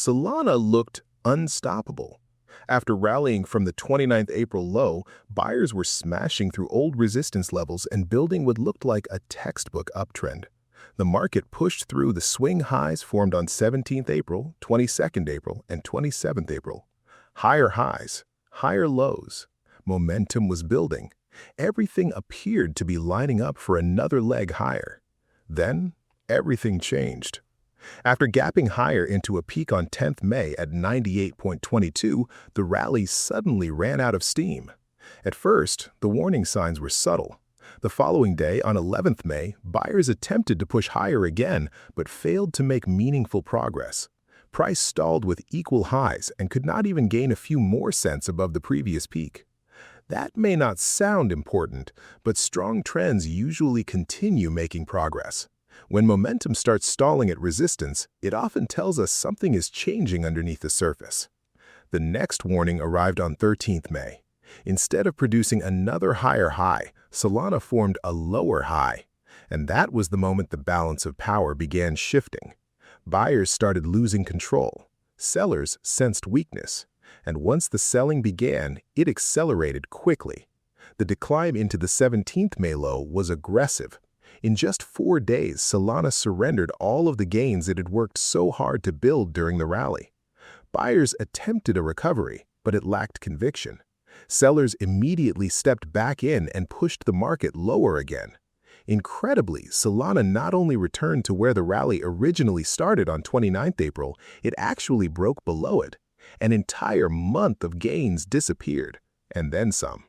Solana looked unstoppable. After rallying from the 29th April low, buyers were smashing through old resistance levels and building what looked like a textbook uptrend. The market pushed through the swing highs formed on 17th April, 22nd April, and 27th April. Higher highs, higher lows. Momentum was building. Everything appeared to be lining up for another leg higher. Then, everything changed. After gapping higher into a peak on 10th May at 98.22, the rally suddenly ran out of steam. At first, the warning signs were subtle. The following day, on 11th May, buyers attempted to push higher again, but failed to make meaningful progress. Price stalled with equal highs and could not even gain a few more cents above the previous peak. That may not sound important, but strong trends usually continue making progress. When momentum starts stalling at resistance, it often tells us something is changing underneath the surface. The next warning arrived on 13th May. Instead of producing another higher high, Solana formed a lower high. And that was the moment the balance of power began shifting. Buyers started losing control. Sellers sensed weakness. And once the selling began, it accelerated quickly. The decline into the 17th May low was aggressive. In just 4 days, Solana surrendered all of the gains it had worked so hard to build during the rally. Buyers attempted a recovery, but it lacked conviction. Sellers immediately stepped back in and pushed the market lower again. Incredibly, Solana not only returned to where the rally originally started on 29th April, it actually broke below it. An entire month of gains disappeared, and then some.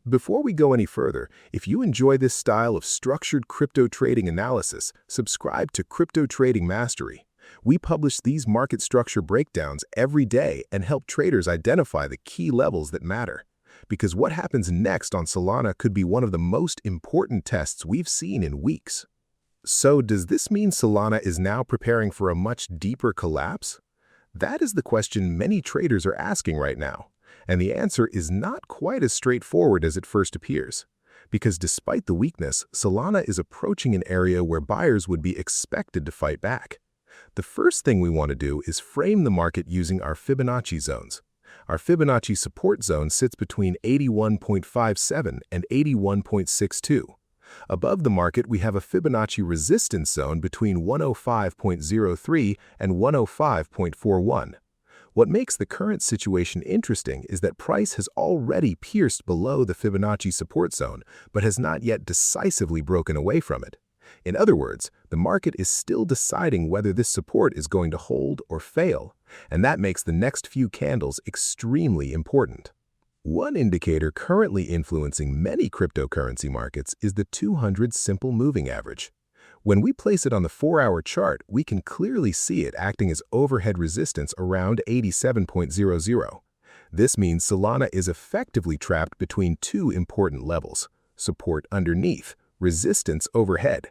Before we go any further, if you enjoy this style of structured crypto trading analysis, subscribe to Crypto Trading Mastery. We publish these market structure breakdowns every day and help traders identify the key levels that matter. Because what happens next on Solana could be one of the most important tests we've seen in weeks. So does this mean Solana is now preparing for a much deeper collapse? That is the question many traders are asking right now. And the answer is not quite as straightforward as it first appears. Because despite the weakness, Solana is approaching an area where buyers would be expected to fight back. The first thing we want to do is frame the market using our Fibonacci zones. Our Fibonacci support zone sits between 81.57 and 81.62. Above the market, we have a Fibonacci resistance zone between 105.03 and 105.41. What makes the current situation interesting is that price has already pierced below the Fibonacci support zone, but has not yet decisively broken away from it. In other words, the market is still deciding whether this support is going to hold or fail, and that makes the next few candles extremely important. One indicator currently influencing many cryptocurrency markets is the 200 simple moving average. When we place it on the 4-hour chart, we can clearly see it acting as overhead resistance around 87.00. This means Solana is effectively trapped between two important levels: support underneath, resistance overhead.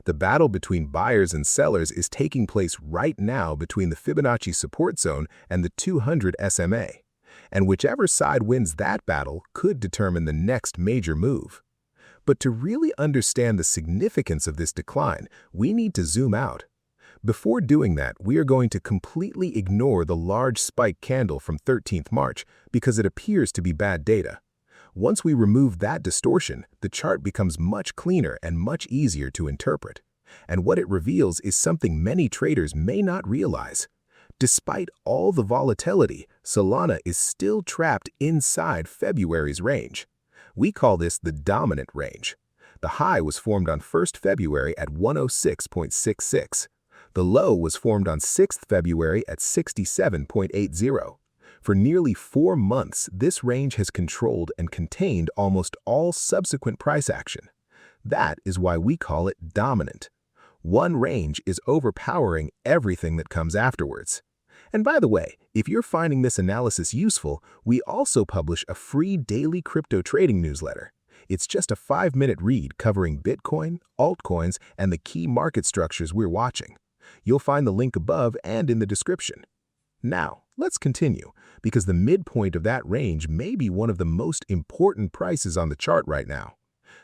The battle between buyers and sellers is taking place right now between the Fibonacci support zone and the 200 SMA. And whichever side wins that battle could determine the next major move. But to really understand the significance of this decline, we need to zoom out. Before doing that, we are going to completely ignore the large spike candle from 13th March because it appears to be bad data. Once we remove that distortion, the chart becomes much cleaner and much easier to interpret. And what it reveals is something many traders may not realize. Despite all the volatility, Solana is still trapped inside February's range. We call this the dominant range. The high was formed on 1st February at 106.66. The low was formed on 6th February at 67.80. For nearly 4 months, this range has controlled and contained almost all subsequent price action. That is why we call it dominant. One range is overpowering everything that comes afterwards. And by the way, if you're finding this analysis useful, we also publish a free daily crypto trading newsletter. It's just a 5-minute read covering Bitcoin, altcoins, and the key market structures we're watching. You'll find the link above and in the description. Now, let's continue, because the midpoint of that range may be one of the most important prices on the chart right now.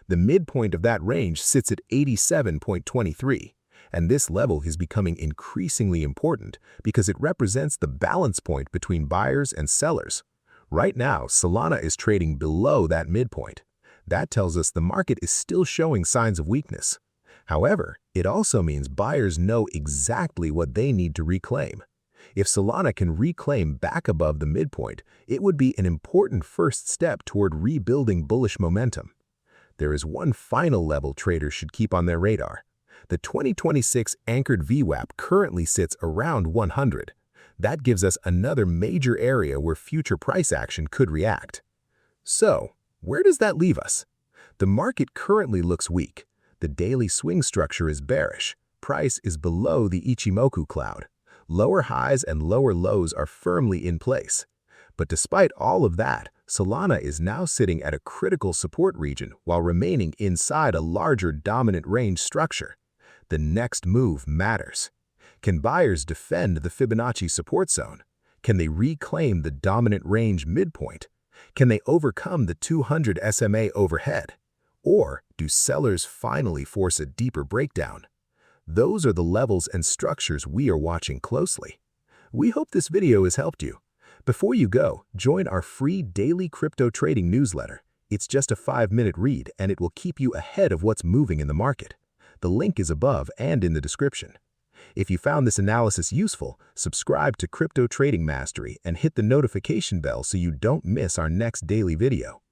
The midpoint of that range sits at 87.23, And this level is becoming increasingly important because it represents the balance point between buyers and sellers. Right now, Solana is trading below that midpoint. That tells us the market is still showing signs of weakness. However, it also means buyers know exactly what they need to reclaim. If Solana can reclaim back above the midpoint, it would be an important first step toward rebuilding bullish momentum. There is one final level traders should keep on their radar. The 2026 anchored VWAP currently sits around 100. That gives us another major area where future price action could react. So, where does that leave us? The market currently looks weak. The daily swing structure is bearish. Price is below the Ichimoku cloud. Lower highs and lower lows are firmly in place. But despite all of that, Solana is now sitting at a critical support region while remaining inside a larger dominant range structure. The next move matters. Can buyers defend the Fibonacci support zone? Can they reclaim the dominant range midpoint? Can they overcome the 200 SMA overhead? Or do sellers finally force a deeper breakdown? Those are the levels and structures we are watching closely. We hope this video has helped you. Before you go, join our free daily crypto trading newsletter. It's just a 5-minute read and it will keep you ahead of what's moving in the market. The link is above and in the description. If you found this analysis useful, subscribe to Crypto Trading Mastery and hit the notification bell so you don't miss our next daily video.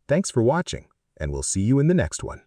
Thanks for watching, and we'll see you in the next one.